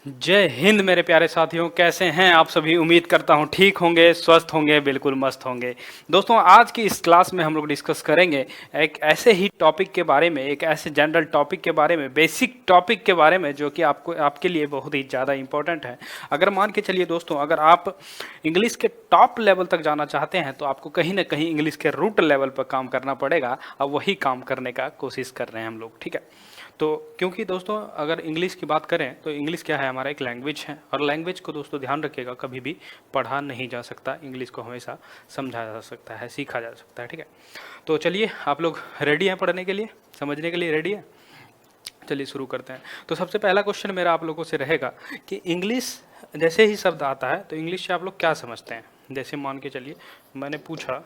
जय हिंद मेरे प्यारे साथियों, कैसे हैं आप सभी। उम्मीद करता हूं ठीक होंगे, स्वस्थ होंगे, बिल्कुल मस्त होंगे। दोस्तों, आज की इस क्लास में हम लोग डिस्कस करेंगे एक ऐसे ही टॉपिक के बारे में, एक ऐसे जनरल टॉपिक के बारे में, बेसिक टॉपिक के बारे में जो कि आपको आपके लिए बहुत ही ज़्यादा इंपॉर्टेंट है। अगर मान के चलिए दोस्तों, अगर आप इंग्लिश के टॉप लेवल तक जाना चाहते हैं तो आपको कहीं ना कहीं इंग्लिश के रूट लेवल पर काम करना पड़ेगा। अब वही काम करने का कोशिश कर रहे हैं हम लोग, ठीक है। तो क्योंकि दोस्तों अगर इंग्लिश की बात करें तो इंग्लिश क्या है, हमारा एक लैंग्वेज है। और लैंग्वेज को दोस्तों ध्यान रखिएगा, कभी भी पढ़ा नहीं जा सकता, इंग्लिश को हमेशा समझा जा सकता है, सीखा जा सकता है, ठीक है। तो चलिए, आप लोग रेडी हैं पढ़ने के लिए, समझने के लिए रेडी है। चलिए शुरू करते हैं। तो सबसे पहला क्वेश्चन मेरा आप लोगों से रहेगा कि इंग्लिश जैसे ही शब्द आता है तो इंग्लिश से आप लोग क्या समझते हैं। जैसे मान के चलिए मैंने पूछा,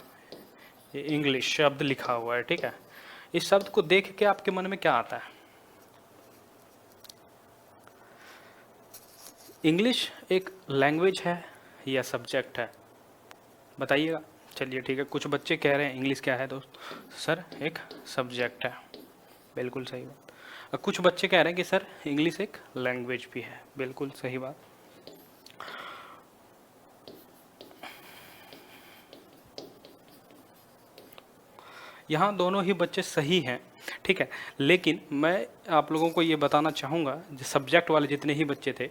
ये इंग्लिश शब्द लिखा हुआ है, ठीक है। इस शब्द को देख के आपके मन में क्या आता है। इंग्लिश एक लैंग्वेज है या सब्जेक्ट है, बताइएगा। चलिए ठीक है, कुछ बच्चे कह रहे हैं इंग्लिश क्या है दोस्त, सर एक सब्जेक्ट है, बिल्कुल सही बात। और कुछ बच्चे कह रहे हैं कि सर इंग्लिश एक लैंग्वेज भी है, बिल्कुल सही बात। यहाँ दोनों ही बच्चे सही हैं, ठीक है। लेकिन मैं आप लोगों को ये बताना चाहूँगा, जो सब्जेक्ट वाले जितने ही बच्चे थे,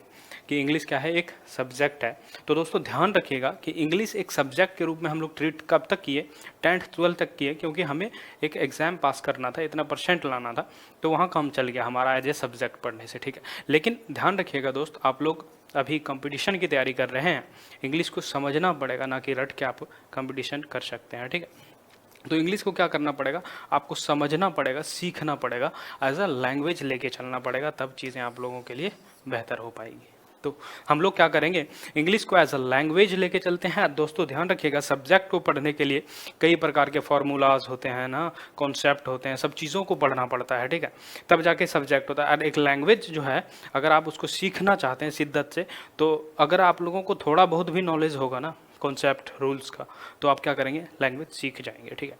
कि इंग्लिश क्या है, एक सब्जेक्ट है। तो दोस्तों ध्यान रखिएगा कि इंग्लिश एक सब्जेक्ट के रूप में हम लोग ट्रीट कब तक किए, 10th 12th तक किए, क्योंकि हमें एक एग्जाम पास करना था, इतना परसेंट लाना था, तो वहाँ काम चल गया हमारा एज ए सब्जेक्ट पढ़ने से, ठीक है। लेकिन ध्यान रखिएगा दोस्त, आप लोग अभी कंपटीशन की तैयारी कर रहे हैं, इंग्लिश को समझना पड़ेगा, ना कि रट के आप कंपटीशन कर सकते हैं, ठीक है। तो इंग्लिश को क्या करना पड़ेगा, आपको समझना पड़ेगा, सीखना पड़ेगा, एज अ लैंग्वेज लेके चलना पड़ेगा, तब चीज़ें आप लोगों के लिए बेहतर हो पाएगी। तो हम लोग क्या करेंगे, इंग्लिश को एज अ लैंग्वेज लेके चलते हैं। दोस्तों ध्यान रखिएगा, सब्जेक्ट को पढ़ने के लिए कई प्रकार के फॉर्मूलाज होते हैं ना, कॉन्सेप्ट होते हैं, सब चीज़ों को पढ़ना पड़ता है, ठीक है, तब जाके सब्जेक्ट होता है। और एक लैंग्वेज जो है, अगर आप उसको सीखना चाहते हैं शिद्दत से, तो अगर आप लोगों को थोड़ा बहुत भी नॉलेज होगा ना कॉन्सेप्ट रूल्स का, तो आप क्या करेंगे, लैंग्वेज सीख जाएंगे, ठीक है।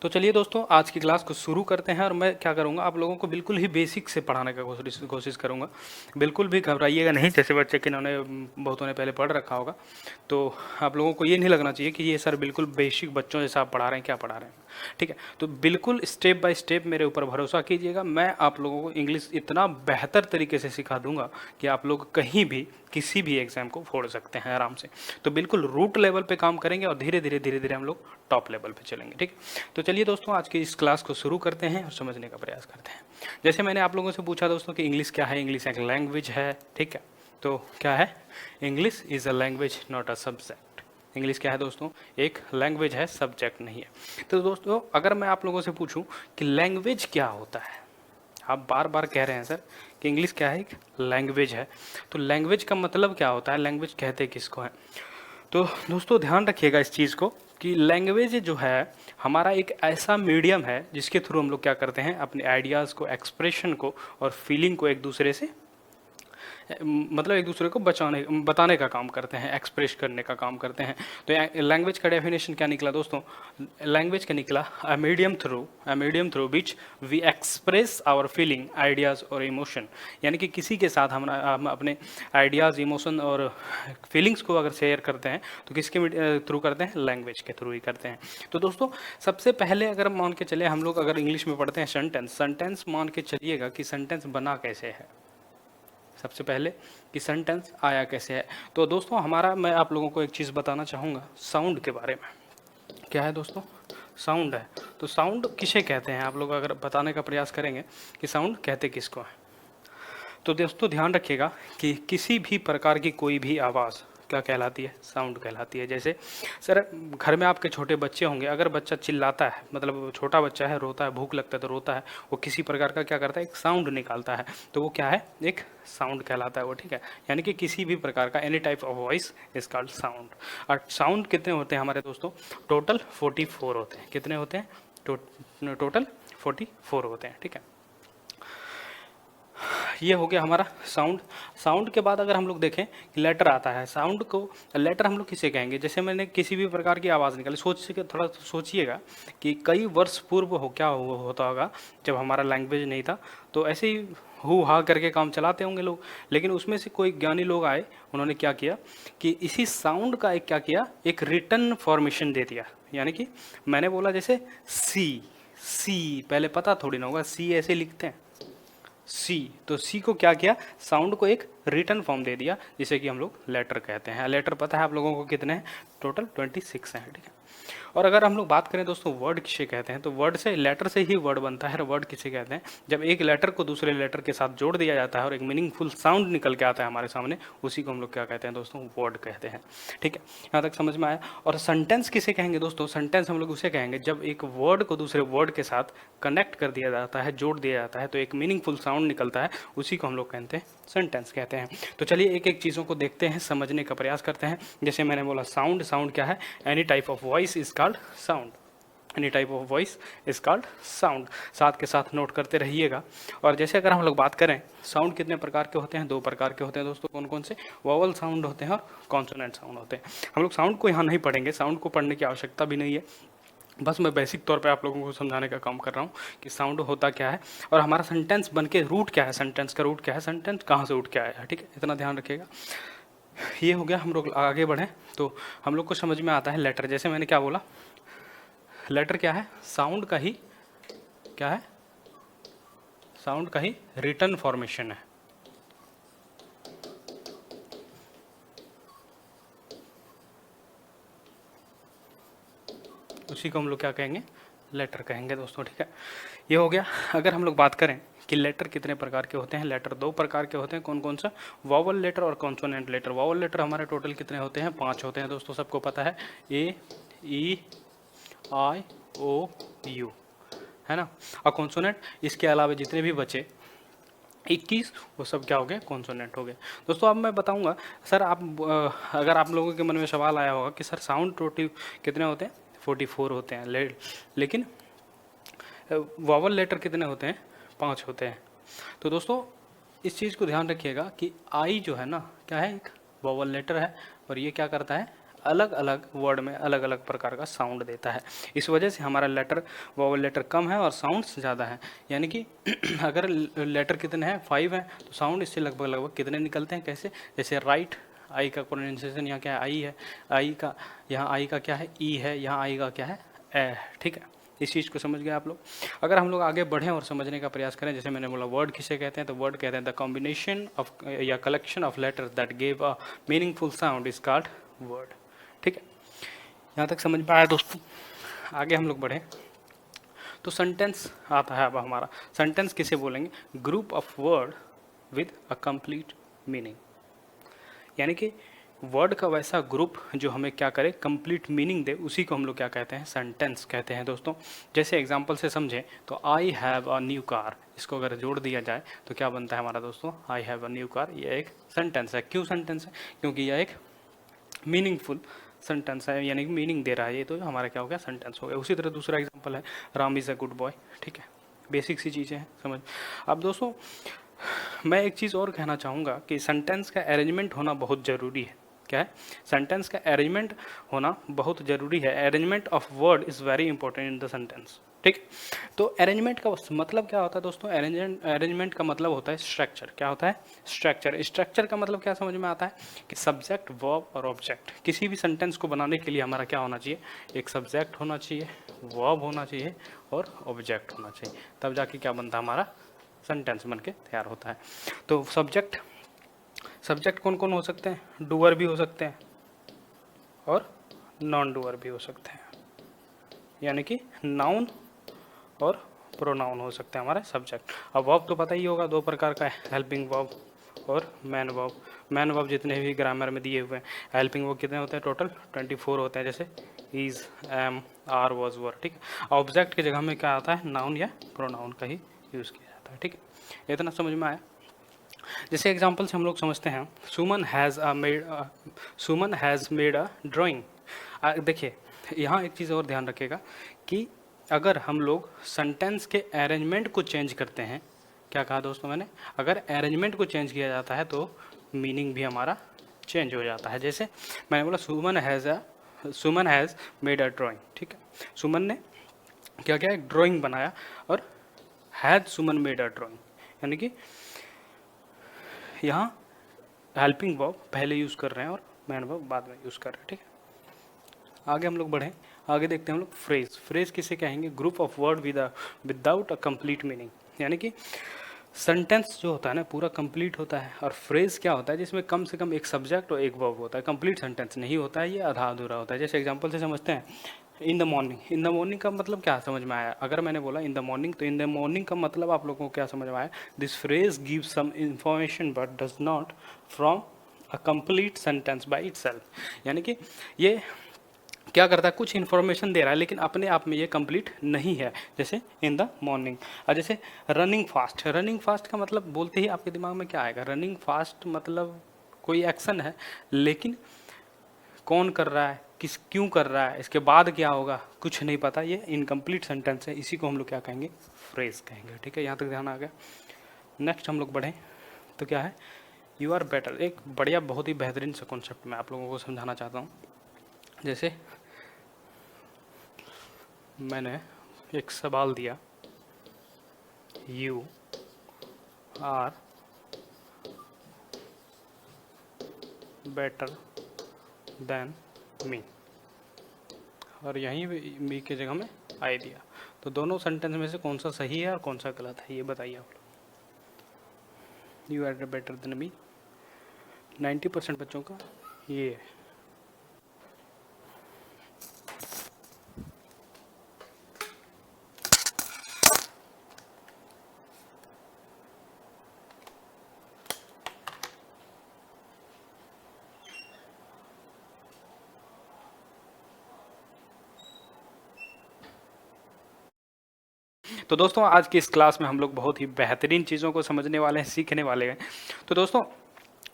तो चलिए दोस्तों, आज की क्लास को शुरू करते हैं। और मैं क्या करूंगा, आप लोगों को बिल्कुल ही बेसिक से पढ़ाने का कोशिश करूंगा। बिल्कुल भी घबराइएगा नहीं, जैसे बच्चे किन्होंने बहुतों ने पहले पढ़ रखा होगा, तो आप लोगों को ये नहीं लगना चाहिए कि ये सर बिल्कुल बेसिक बच्चों जैसा आप पढ़ा रहे हैं, क्या पढ़ा रहे हैं, ठीक है। तो बिल्कुल स्टेप बाय स्टेप मेरे ऊपर भरोसा कीजिएगा, मैं आप लोगों को इंग्लिश इतना बेहतर तरीके से सिखा दूंगा कि आप लोग कहीं भी किसी भी एग्जाम को फोड़ सकते हैं आराम से। तो बिल्कुल रूट लेवल पे काम करेंगे और धीरे धीरे हम लोग टॉप लेवल पे चलेंगे, ठीक। तो चलिए दोस्तों, आज की इस क्लास को शुरू करते हैं और समझने का प्रयास करते हैं। जैसे मैंने आप लोगों से पूछा दोस्तों कि इंग्लिश क्या है, इंग्लिश एक लैंग्वेज है, ठीक है। तो क्या है, English is a language not a subject. English क्या है दोस्तों, एक लैंग्वेज है, सब्जेक्ट नहीं है। तो दोस्तों अगर मैं आप लोगों से पूछूं कि लैंग्वेज क्या होता है, आप बार बार कह रहे हैं सर कि इंग्लिश क्या है, एक लैंग्वेज है, तो लैंग्वेज का मतलब क्या होता है, लैंग्वेज कहते किसको है। तो दोस्तों ध्यान रखिएगा इस चीज़ को कि लैंग्वेज जो है हमारा एक ऐसा मीडियम है जिसके थ्रू हम लोग क्या करते हैं, अपने आइडियाज़ को, एक्सप्रेशन को और फीलिंग को एक दूसरे से, मतलब एक दूसरे को बताने का काम करते हैं, एक्सप्रेस करने का काम करते हैं। तो लैंग्वेज का डेफिनेशन क्या निकला दोस्तों, लैंग्वेज का निकला a medium through which we express our feeling, ideas और इमोशन। यानी कि किसी के साथ हम अपने आइडियाज़, इमोशन और फीलिंग्स को अगर शेयर करते हैं तो किसके थ्रू करते हैं, लैंग्वेज के थ्रू ही करते हैं। तो दोस्तों सबसे पहले अगर मान के चले, हम लोग अगर इंग्लिश में पढ़ते हैं सेंटेंस मान के चलिएगा कि सेंटेंस बना कैसे है, सबसे पहले कि सेंटेंस आया कैसे है। तो दोस्तों हमारा, मैं आप लोगों को एक चीज़ बताना चाहूँगा साउंड के बारे में। क्या है दोस्तों, साउंड है। तो साउंड किसे कहते हैं, आप लोग अगर बताने का प्रयास करेंगे कि साउंड कहते किसको है, तो दोस्तों ध्यान रखिएगा कि किसी भी प्रकार की कोई भी आवाज़ क्या कहलाती है, साउंड कहलाती है। जैसे सर घर में आपके छोटे बच्चे होंगे, अगर बच्चा चिल्लाता है, मतलब छोटा बच्चा है, रोता है, भूख लगता है तो रोता है, वो किसी प्रकार का क्या करता है, एक साउंड निकालता है, तो वो क्या है, एक साउंड कहलाता है वो, ठीक है। यानी कि किसी भी प्रकार का any type of voice is called sound. और साउंड कितने होते हैं हमारे दोस्तों, टोटल 44 होते हैं। कितने होते हैं, टोटल 44 होते हैं, ठीक है। ये हो गया हमारा साउंड। साउंड के बाद अगर हम लोग देखें कि लेटर आता है, साउंड को लेटर हम लोग किसे कहेंगे? जैसे मैंने किसी भी प्रकार की आवाज़ निकाली, थोड़ा सोचिएगा कि कई वर्ष पूर्व होता होगा जब हमारा लैंग्वेज नहीं था, तो ऐसे ही हु हा करके काम चलाते होंगे लोग। लेकिन उसमें से कोई ज्ञानी लोग आए, उन्होंने क्या किया कि इसी साउंड का एक क्या किया, एक रिटन फॉर्मेशन दे दिया। यानी कि मैंने बोला जैसे सी, सी पहले पता थोड़ी ना होगा सी ऐसे लिखते हैं, सी, तो सी को क्या किया, साउंड को एक रिटन फॉर्म दे दिया, जिसे कि हम लोग लेटर कहते हैं। लेटर पता है आप लोगों को कितने हैं? टोटल 26 हैं, ठीक है। और अगर हम लोग बात करें दोस्तों वर्ड किसे कहते हैं, तो वर्ड से, लेटर से ही वर्ड बनता है। वर्ड किसे कहते हैं? जब एक लेटर को दूसरे लेटर के साथ जोड़ दिया जाता है और एक मीनिंगफुल साउंड निकल के आता है हमारे सामने, उसी को हम लोग क्या कहते हैं दोस्तों? वर्ड कहते हैं, ठीक है। यहाँ तक समझ में आया। और सेंटेंस किसे कहेंगे दोस्तों? सेंटेंस हम लोग उसे कहेंगे जब एक वर्ड को दूसरे वर्ड के साथ कनेक्ट कर दिया जाता है, जोड़ दिया जाता है, तो एक मीनिंगफुल साउंड निकलता है, उसी को हम लोग कहते हैं सेंटेंस कहते हैं। तो चलिए एक एक चीज़ों को देखते हैं, समझने का प्रयास करते हैं। जैसे मैंने बोला साउंड, साउंड क्या है? Any type of voice is called sound, any type of voice is called sound. साथ के साथ नोट करते रहिएगा। और जैसे अगर हम लोग बात करें, साउंड कितने प्रकार के होते हैं? 2 प्रकार के होते हैं दोस्तों। कौन कौन से? वोवल साउंड होते हैं और कॉन्सोनेंट साउंड होते हैं। हम लोग साउंड को यहाँ नहीं पढ़ेंगे, साउंड को पढ़ने की आवश्यकता भी नहीं है, बस मैं बेसिक तौर पे आप लोगों को समझाने का काम कर रहा हूँ कि साउंड होता क्या है और हमारा सेंटेंस बन के रूट क्या है, सेंटेंस का रूट क्या है, सेंटेंस कहाँ से उठ के आया है, ठीक है। इतना ध्यान रखिएगा। ये हो गया। हम लोग आगे बढ़ें तो हम लोग को समझ में आता है लेटर। जैसे मैंने क्या बोला, लेटर क्या है? साउंड का ही क्या है? साउंड का ही रिटन फॉर्मेशन है। उसी को हम लोग क्या कहेंगे? लेटर कहेंगे दोस्तों, ठीक है। ये हो गया। अगर हम लोग बात करें कि लेटर कितने प्रकार के होते हैं, लेटर 2 प्रकार के होते हैं। कौन कौन सा? वोवल लेटर और कॉन्सोनेंट लेटर। वोवल लेटर हमारे टोटल कितने होते हैं? 5 होते हैं दोस्तों, सबको पता है। ए, ई, आई, ओ, यू, है ना। और कॉन्सोनेंट, इसके अलावा जितने भी बचे 21, वो सब क्या हो गए? कॉन्सोनेंट हो गए दोस्तों। अब मैं बताऊंगा सर, अगर आप लोगों के मन में सवाल आया होगा कि सर साउंड टोटल कितने होते हैं? 44 होते हैं। लेकिन वोवल लेटर कितने होते हैं? 5 होते हैं। तो दोस्तों इस चीज़ को ध्यान रखिएगा कि आई जो है ना, क्या है? एक वोवल लेटर है और ये क्या करता है? अलग अलग वर्ड में अलग अलग प्रकार का साउंड देता है। इस वजह से हमारा लेटर, वोवल लेटर कम है और साउंड्स ज़्यादा हैं। यानी कि अगर लेटर कितने हैं? 5 हैं, तो साउंड इससे लगभग लगभग कितने निकलते हैं? कैसे? जैसे राइट, आई का प्रोनाउंसिएशन यहाँ क्या है? आई है। आई का, यहाँ आई का क्या है? ई है। यहाँ आई का क्या है? ए, ठीक है। इस चीज़ को समझ गए आप लोग। अगर हम लोग आगे बढ़ें और समझने का प्रयास करें, जैसे मैंने बोला वर्ड किसे कहते हैं, तो वर्ड कहते हैं द कॉम्बिनेशन ऑफ या collection of letters that give a meaningful sound is called word, ठीक है। यहाँ तक समझ में आया दोस्तों। आगे हम लोग बढ़ें तो सेंटेंस आता है अब हमारा। सेंटेंस किसे बोलेंगे? Group of word with a complete meaning. यानी कि वर्ड का वैसा ग्रुप जो हमें क्या करे? कंप्लीट मीनिंग दे, उसी को हम लोग क्या कहते हैं? सेंटेंस कहते हैं दोस्तों। जैसे एग्जांपल से समझें तो I have a new car, इसको अगर जोड़ दिया जाए तो क्या बनता है हमारा दोस्तों? I have a new car. ये एक सेंटेंस है। क्यों सेंटेंस है? क्योंकि यह एक मीनिंगफुल सेंटेंस है, यानी कि मीनिंग दे रहा है। ये तो हमारा क्या हो गया? सेंटेंस हो गया। उसी तरह दूसरा एग्जाम्पल है Ram is a good boy, ठीक है। बेसिक सी चीज़ें हैं, समझ। अब दोस्तों मैं एक चीज़ और कहना चाहूँगा कि सेंटेंस का अरेंजमेंट होना बहुत ज़रूरी है। क्या है? सेंटेंस का अरेंजमेंट होना बहुत ज़रूरी है। Arrangement of word is very important in the sentence, ठीक। तो अरेंजमेंट का मतलब क्या होता है दोस्तों? अरेंजमेंट का मतलब होता है स्ट्रक्चर। क्या होता है? स्ट्रक्चर। स्ट्रक्चर का मतलब क्या समझ में आता है? कि सब्जेक्ट, वर्ब और ऑब्जेक्ट। किसी भी सेंटेंस को बनाने के लिए हमारा क्या होना चाहिए? एक सब्जेक्ट होना चाहिए, वर्ब होना चाहिए और ऑब्जेक्ट होना चाहिए, तब जाके क्या बनता है? हमारा सेंटेंस बन के तैयार होता है। तो सब्जेक्ट कौन कौन हो सकते हैं? डूअर भी हो सकते हैं और नॉन डूअर भी हो सकते हैं, यानी कि नाउन और प्रोनाउन हो सकते हैं हमारे सब्जेक्ट। अब वर्ब तो पता ही होगा, 2 प्रकार का है, हेल्पिंग वर्ब और मैन वर्ब। मैन वर्ब जितने भी ग्रामर में दिए हुए हैं। हेल्पिंग वर्ब कितने होते हैं? टोटल 24 होते हैं, जैसे इज, एम, आर, वॉज, वर, ठीक है। ऑब्जेक्ट की जगह में क्या आता है? नाउन या प्रोनाउन का ही यूज़ किया जाता है, ठीक है। इतना समझ में आया। जैसे एग्जाम्पल से हम लोग समझते हैं, सुमन हैज़ मेड अ ड्राइंग। देखिए यहाँ एक चीज़ और ध्यान रखिएगा कि अगर हम लोग सेंटेंस के अरेंजमेंट को चेंज करते हैं, क्या कहा दोस्तों मैंने, अगर अरेंजमेंट को चेंज किया जाता है तो मीनिंग भी हमारा चेंज हो जाता है। जैसे मैंने बोला सुमन हैज़ मेड अ ड्राइंग, ठीक है, सुमन ने क्या क्या एक ड्राइंग बनाया, और has Suman made a drawing, यानी कि यहाँ हेल्पिंग वर्ब पहले यूज़ कर रहे हैं और मैन वर्ब बाद में यूज़ कर रहे हैं, ठीक है। आगे हम लोग बढ़ें, आगे देखते हैं हम लोग फ्रेज। फ्रेज किसे कहेंगे, group of word without a complete meaning, यानी कि सेंटेंस जो होता है ना पूरा कंप्लीट होता है, और फ्रेज क्या होता है जिसमें कम से कम एक सब्जेक्ट और एक वर्ब होता है, कंप्लीट सेंटेंस नहीं होता है, ये आधा अधूरा होता है। जैसे एग्जांपल से समझते हैं, इन द मॉर्निंग का मतलब क्या समझ में आया, अगर मैंने बोला इन द मॉर्निंग, तो इन द मॉर्निंग का मतलब आप लोगों को क्या समझ में आया, this phrase gives some information but does not from a complete sentence by itself, यानी कि ये क्या करता है, कुछ इन्फॉर्मेशन दे रहा है लेकिन अपने आप में ये कंप्लीट नहीं है। जैसे इन द मॉर्निंग, और जैसे रनिंग फास्ट का मतलब बोलते ही आपके दिमाग में क्या आएगा, रनिंग फास्ट मतलब कोई एक्शन है, लेकिन कौन कर रहा है, क्यों कर रहा है, इसके बाद क्या होगा, कुछ नहीं पता, ये इनकम्प्लीट सेंटेंस है, इसी को हम लोग क्या कहेंगे, फ्रेज कहेंगे, ठीक है। यहाँ तक ध्यान आ गया। नेक्स्ट हम लोग बढ़ें तो क्या है, यू आर बेटर, एक बढ़िया बहुत ही बेहतरीन सा कॉन्सेप्ट मैं आप लोगों को समझाना चाहता हूँ। जैसे मैंने एक सवाल दिया, you are better than me, और यहीं मी की जगह में आई दिया, तो दोनों सेंटेंस में से कौन सा सही है और कौन सा गलत है, ये बताइए आप लोग। You are better than me 90% बच्चों का ये है। तो दोस्तों आज की इस क्लास में हम लोग बहुत ही बेहतरीन चीज़ों को समझने वाले हैं, सीखने वाले हैं। तो दोस्तों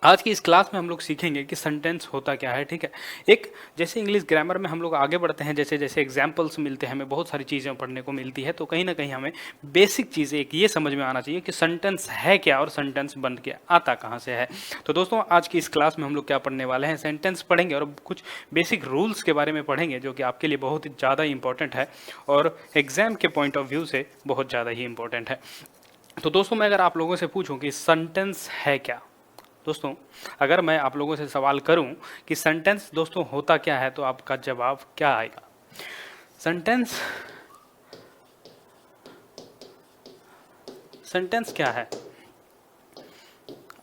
आज की इस क्लास में हम लोग सीखेंगे कि सेंटेंस होता क्या है, ठीक है। एक जैसे इंग्लिश ग्रामर में हम लोग आगे बढ़ते हैं, जैसे जैसे एग्जाम्पल्स मिलते हैं, हमें बहुत सारी चीज़ें पढ़ने को मिलती है, तो कहीं ना कहीं हमें बेसिक चीज़ें एक ये समझ में आना चाहिए कि सेंटेंस है क्या और सेंटेंस बन के आता कहाँ से है। तो दोस्तों आज की इस क्लास में हम लोग क्या पढ़ने वाले हैं, सेंटेंस पढ़ेंगे और कुछ बेसिक रूल्स के बारे में पढ़ेंगे जो कि आपके लिए बहुत ही ज़्यादा इंपॉर्टेंट है और एग्जाम के पॉइंट ऑफ व्यू से बहुत ज़्यादा ही इंपॉर्टेंट है। तो दोस्तों मैं अगर आप लोगों से पूछूं कि सेंटेंस है क्या, दोस्तों अगर मैं आप लोगों से सवाल करूं कि सेंटेंस दोस्तों होता क्या है, तो आपका जवाब क्या आएगा। सेंटेंस क्या है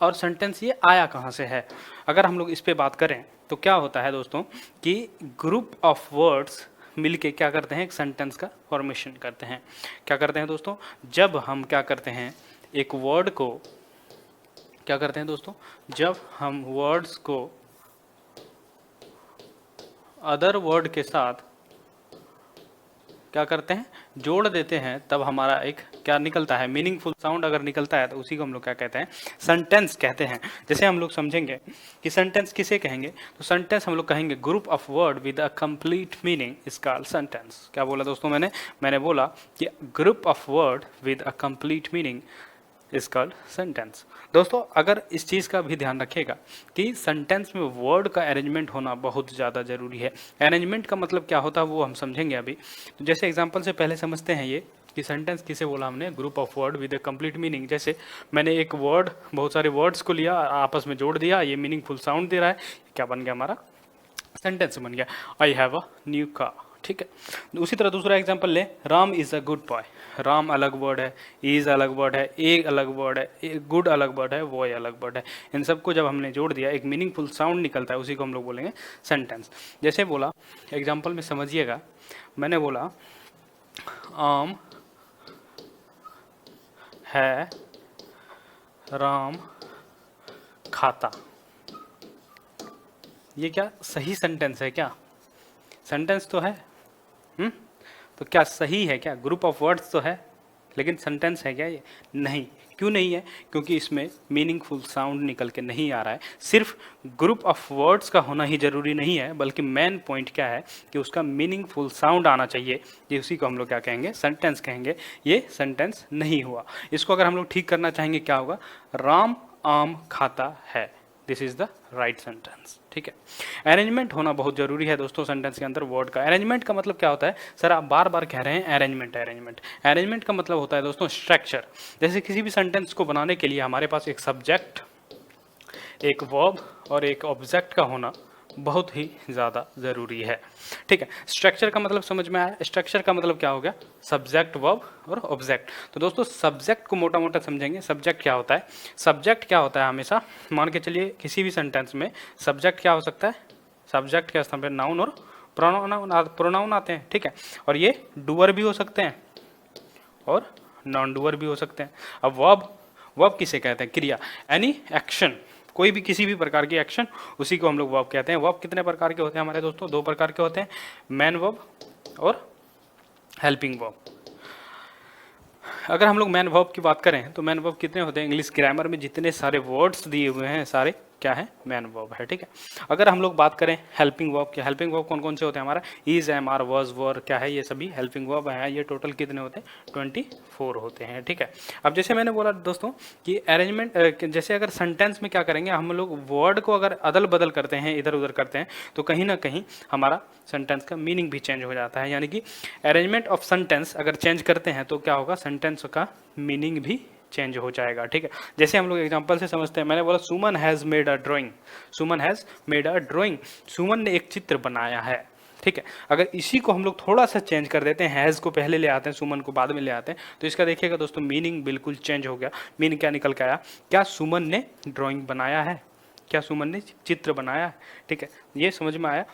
और सेंटेंस ये आया कहां से है। अगर हम लोग इस पे बात करें तो क्या होता है दोस्तों कि ग्रुप ऑफ वर्ड्स मिलके क्या करते हैं, एक सेंटेंस का फॉर्मेशन करते हैं। क्या करते हैं दोस्तों, जब हम क्या करते हैं, एक वर्ड को क्या करते हैं दोस्तों, जब हम वर्ड्स को अदर वर्ड के साथ क्या करते हैं, जोड़ देते हैं, तब हमारा एक क्या निकलता है, मीनिंगफुल साउंड अगर निकलता है तो उसी को हम लोग क्या कहते हैं, सेंटेंस कहते हैं। जैसे हम लोग समझेंगे कि सेंटेंस किसे कहेंगे, तो सेंटेंस हम लोग कहेंगे group of word with a complete meaning is called sentence. क्या बोला दोस्तों मैंने बोला कि group of word with a complete meaning is called sentence. दोस्तों अगर इस चीज़ का भी ध्यान रखिएगा कि सेंटेंस में वर्ड का अरेंजमेंट होना बहुत ज़्यादा ज़रूरी है। अरेंजमेंट का मतलब क्या होता है वो हम समझेंगे अभी। तो जैसे एग्जांपल से पहले समझते हैं ये कि सेंटेंस किसे बोला हमने, group of word with A complete meaning. जैसे मैंने एक वर्ड, बहुत सारे वर्ड्स को लिया, आपस में जोड़ दिया, ये मीनिंगफुल साउंड दे रहा है, क्या बन गया, हमारा सेंटेंस बन गया, I have a new car, ठीक है। उसी तरह दूसरा एग्जांपल ले, Ram is a good boy. Ram अलग वर्ड है, इज अलग वर्ड है, ए अलग वर्ड है, गुड अलग वर्ड है, बॉय अलग वर्ड है। इन सबको जब हमने जोड़ दिया एक मीनिंगफुल साउंड निकलता है, उसी को हम लोग बोलेंगे सेंटेंस। जैसे बोला एग्जांपल में समझिएगा, मैंने बोला आम है राम खाता, ये क्या सही सेंटेंस है क्या, सेंटेंस तो है, तो क्या सही है क्या, ग्रुप ऑफ वर्ड्स तो है, लेकिन सेंटेंस है क्या ये, नहीं, क्यों नहीं है? क्योंकि इसमें मीनिंगफुल साउंड निकल के नहीं आ रहा है। सिर्फ ग्रुप ऑफ वर्ड्स का होना ही जरूरी नहीं है, बल्कि मेन पॉइंट क्या है कि उसका मीनिंगफुल साउंड आना चाहिए। ये उसी को हम लोग क्या कहेंगे? सेंटेंस कहेंगे। ये सेंटेंस नहीं हुआ। इसको अगर हम लोग ठीक करना चाहेंगे, क्या होगा? राम आम खाता है, this is the right sentence. ठीक है, अरेंजमेंट होना बहुत जरूरी है दोस्तों सेंटेंस के अंदर। वर्ड का अरेंजमेंट का मतलब क्या होता है? सर आप बार बार कह रहे हैं अरेंजमेंट अरेंजमेंट। अरेंजमेंट का मतलब होता है दोस्तों स्ट्रक्चर। जैसे किसी भी सेंटेंस को बनाने के लिए हमारे पास एक सब्जेक्ट, एक वर्ब और एक ऑब्जेक्ट का होना बहुत ही ज़्यादा ज़रूरी है। ठीक है, स्ट्रक्चर का मतलब समझ में आया? स्ट्रक्चर का मतलब क्या हो गया? सब्जेक्ट, वर्ब और ऑब्जेक्ट। तो दोस्तों सब्जेक्ट को मोटा मोटा समझेंगे। सब्जेक्ट क्या होता है? सब्जेक्ट क्या होता है? हमेशा मान के चलिए किसी भी सेंटेंस में सब्जेक्ट क्या हो सकता है? सब्जेक्ट के स्थान पर नाउन और प्रोनाउन आते हैं। ठीक है, और ये डूअर भी हो सकते हैं और नॉन डूअर भी हो सकते हैं। अब वर्ब किसे कहते हैं? क्रिया, एनी एक्शन, कोई भी किसी भी प्रकार की एक्शन, उसी को हम लोग वर्ब कहते हैं। वर्ब कितने प्रकार के होते हैं हमारे दोस्तों? 2 प्रकार के होते हैं, मैन वर्ब और हेल्पिंग वर्ब। अगर हम लोग मैन वर्ब की बात करें तो मैन वर्ब कितने होते हैं? इंग्लिश ग्रामर में जितने सारे वर्ड्स दिए हुए हैं सारे क्या है? मैन वर्ब है। ठीक है, अगर हम लोग बात करें हेल्पिंग वर्ब की, हेल्पिंग वर्ब कौन कौन से होते हैं? हमारा इज, एम, आर, वाज, वर, क्या है? ये सभी हेल्पिंग वर्ब है। ये टोटल कितने होते हैं? 24 होते हैं। ठीक है, अब जैसे मैंने बोला दोस्तों कि अरेंजमेंट, जैसे अगर सेंटेंस में क्या करेंगे हम लोग, वर्ड को अगर अदल बदल करते हैं, इधर उधर करते हैं, तो कहीं ना कहीं हमारा सेंटेंस का मीनिंग भी चेंज हो जाता है। यानी कि अरेंजमेंट ऑफ सेंटेंस अगर चेंज करते हैं तो क्या होगा? सेंटेंस का मीनिंग भी चेंज हो जाएगा। ठीक है, जैसे हम लोग एग्जांपल से समझते हैं। मैंने बोला Suman has made a drawing, Suman has made a drawing, Suman ने एक चित्र बनाया है। ठीक है, अगर इसी को हम लोग थोड़ा सा चेंज कर देते हैं, हैज को पहले ले आते हैं, सुमन को बाद में ले आते हैं, तो इसका देखिएगा दोस्तों मीनिंग बिल्कुल चेंज हो गया। मीनिंग क्या निकल के आया? क्या सुमन ने ड्राइंग बनाया है? क्या सुमन ने चित्र बनाया है? ठीक है, ये समझ में आया?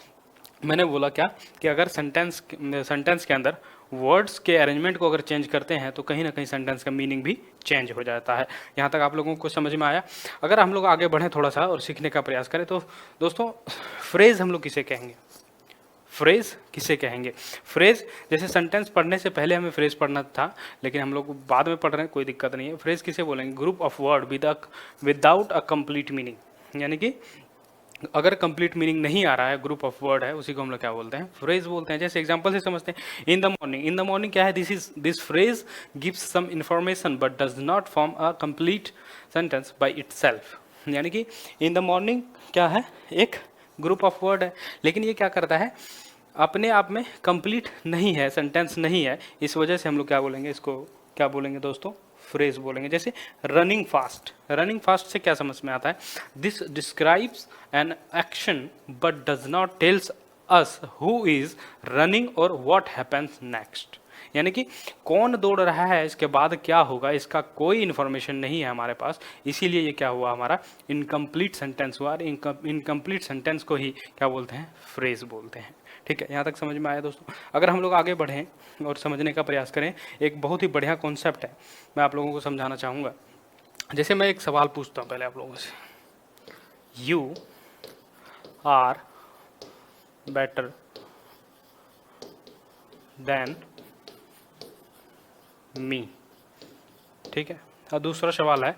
मैंने बोला क्या कि अगर सेंटेंस के अंदर वर्ड्स के अरेंजमेंट को अगर चेंज करते हैं तो कहीं ना कहीं सेंटेंस का मीनिंग भी चेंज हो जाता है। यहाँ तक आप लोगों को समझ में आया? अगर हम लोग आगे बढ़ें थोड़ा सा और सीखने का प्रयास करें तो दोस्तों फ्रेज हम लोग किसे कहेंगे? फ्रेज किसे कहेंगे? फ्रेज, जैसे सेंटेंस पढ़ने से पहले हमें फ्रेज पढ़ना था, लेकिन हम लोग बाद में पढ़ रहे हैं, कोई दिक्कत नहीं है। फ्रेज किसे बोलेंगे? Group of word without a complete meaning. यानी कि अगर कंप्लीट मीनिंग नहीं आ रहा है, ग्रुप ऑफ वर्ड है, उसी को हम लोग क्या बोलते हैं? फ्रेज बोलते हैं। जैसे एग्जांपल से समझते हैं, in the morning. In the morning क्या है? This phrase gives some information but does not form a complete sentence by itself. यानी कि इन द मॉर्निंग क्या है? एक ग्रुप ऑफ वर्ड है, लेकिन ये क्या करता है? अपने आप में कंप्लीट नहीं है, सेंटेंस नहीं है। इस वजह से हम लोग क्या बोलेंगे? इसको क्या बोलेंगे दोस्तों? फ्रेज बोलेंगे। जैसे रनिंग फास्ट, रनिंग फास्ट से क्या समझ में आता है? This describes an action but does not tells us who is running और व्हाट हैपेंस नेक्स्ट। यानी कि कौन दौड़ रहा है, इसके बाद क्या होगा, इसका कोई इन्फॉर्मेशन नहीं है हमारे पास। इसीलिए ये क्या हुआ? हमारा इनकम्प्लीट सेंटेंस हुआ। इनकम्प्लीट सेंटेंस को ही क्या बोलते हैं? फ्रेज बोलते हैं। ठीक है, यहाँ तक समझ में आया दोस्तों? अगर हम लोग आगे बढ़ें और समझने का प्रयास करें, एक बहुत ही बढ़िया कॉन्सेप्ट है, मैं आप लोगों को समझाना चाहूँगा। जैसे मैं एक सवाल पूछता हूँ पहले आप लोगों से, you are better than me. ठीक है, और दूसरा सवाल है,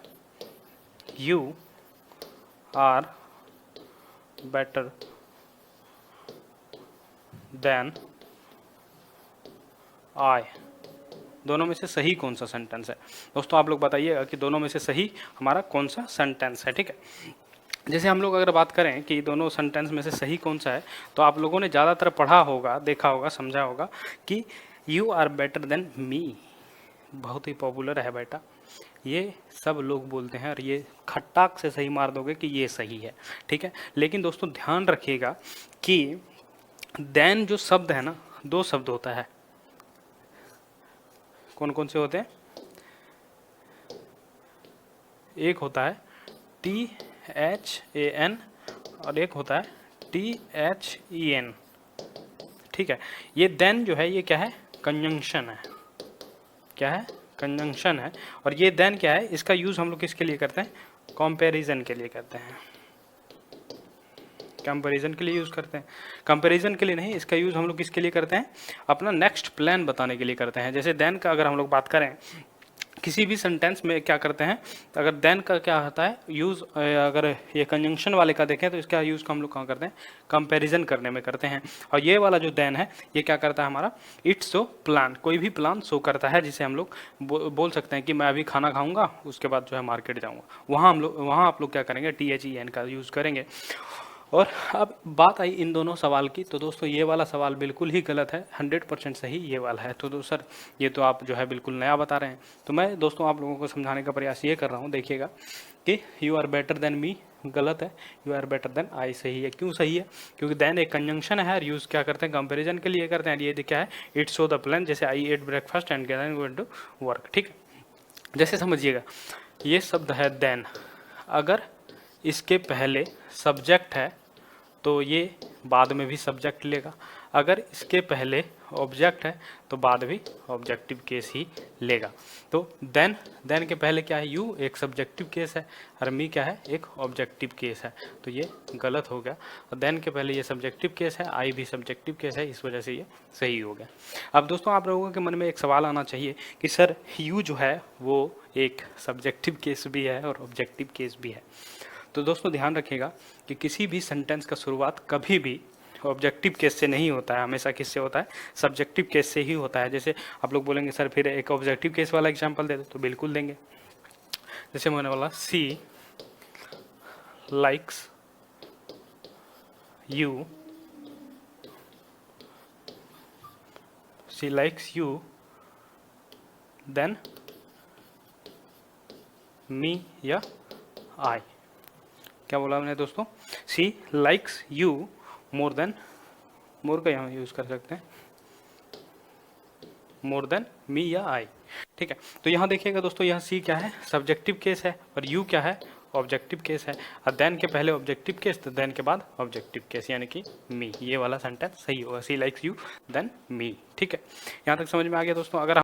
you are better than I. दोनों में से सही कौन सा सेंटेंस है? दोस्तों आप लोग बताइएगा कि दोनों में से सही हमारा कौन सा सेंटेंस है। ठीक है, जैसे हम लोग अगर बात करें कि दोनों सेंटेंस में से सही कौन सा है, तो आप लोगों ने ज़्यादातर पढ़ा होगा, देखा होगा, समझा होगा कि you are better than me बहुत ही पॉपुलर है बेटा। ये सब लोग बोलते हैं और ये खट्टाक से सही मार दोगे कि ये सही है। ठीक है, लेकिन दोस्तों ध्यान रखिएगा कि देन जो शब्द है ना, 2 शब्द होता है। कौन कौन से होते हैं? एक होता है THAN और एक होता है THEN। ठीक है, ये देन जो है ये क्या है? कंजंक्शन है। क्या है? कंजंक्शन है। और ये देन क्या है? इसका यूज हम लोग किसके लिए करते हैं? कंपैरिजन के लिए करते हैं। कंपैरिजन के लिए यूज करते हैं। कंपैरिजन के लिए नहीं, इसका यूज हम लोग किसके लिए करते हैं? अपना नेक्स्ट प्लान बताने के लिए करते हैं। जैसे देन का अगर हम लोग बात करें किसी भी सेंटेंस में क्या करते हैं, अगर देन का क्या होता है यूज़, अगर ये कंजंक्शन वाले का देखें तो इसका यूज़ हम लोग कहाँ करते हैं, कंपैरिजन करने में करते हैं। और ये वाला जो देन है ये क्या करता है हमारा, इट्स शो प्लान, कोई भी प्लान शो करता है, जिसे हम लोग बोल सकते हैं कि मैं अभी खाना खाऊंगा उसके बाद जो है मार्केट जाऊंगा, वहाँ आप लोग क्या करेंगे, THEN का यूज़ करेंगे। और अब बात आई इन दोनों सवाल की, तो दोस्तों ये वाला सवाल बिल्कुल ही गलत है, 100% सही ये वाला है। तो सर ये तो आप जो है बिल्कुल नया बता रहे हैं। तो मैं दोस्तों आप लोगों को समझाने का प्रयास ये कर रहा हूँ, देखिएगा कि you are better than me गलत है, you are better than I सही है। क्यों सही है, क्योंकि देन एक कंजंक्शन है और यूज़ क्या करते हैं, कंपेरिजन के लिए करते हैं। ये क्या है, इट्स शो द प्लान, जैसे I ate breakfast and then going to work, ठीक है। जैसे समझिएगा ये शब्द है देन, अगर इसके पहले सब्जेक्ट है तो ये बाद में भी सब्जेक्ट लेगा, अगर इसके पहले ऑब्जेक्ट है तो बाद भी ऑब्जेक्टिव केस ही लेगा। तो देन के पहले क्या है, यू एक सब्जेक्टिव केस है और मी क्या है, एक ऑब्जेक्टिव केस है, तो ये गलत हो गया। और देन के पहले ये सब्जेक्टिव केस है, आई भी सब्जेक्टिव केस है, इस वजह से ये सही हो गया। अब दोस्तों आप लोगों के मन में एक सवाल आना चाहिए कि सर यू जो है वो एक सब्जेक्टिव केस भी है और ऑब्जेक्टिव केस भी है। तो दोस्तों ध्यान रखिएगा कि किसी भी सेंटेंस का शुरुआत कभी भी ऑब्जेक्टिव केस से नहीं होता है, हमेशा किससे होता है, सब्जेक्टिव केस से ही होता है। जैसे आप लोग बोलेंगे सर फिर एक ऑब्जेक्टिव केस वाला एग्जांपल दे दो, तो बिल्कुल देंगे। जैसे मैंने बोला she likes you, she likes you than me या आई। क्या बोला मैंने दोस्तों, she likes you more than, more का यहाँ यूज कर सकते हैं, मोर देन मी या आई, ठीक है। तो यहाँ देखिएगा दोस्तों, यहाँ सी क्या है, सब्जेक्टिव केस है, और यू क्या है, ऑब्जेक्टिव केस है। और देन के पहले ऑब्जेक्टिव केस, तो देन के बाद ऑब्जेक्टिव केस, यानी कि मी। ये वाला सेंटेंस सही होगा, सी लाइक्स यू देन मी, ठीक है। यहाँ तक समझ में आ गया दोस्तों। अगर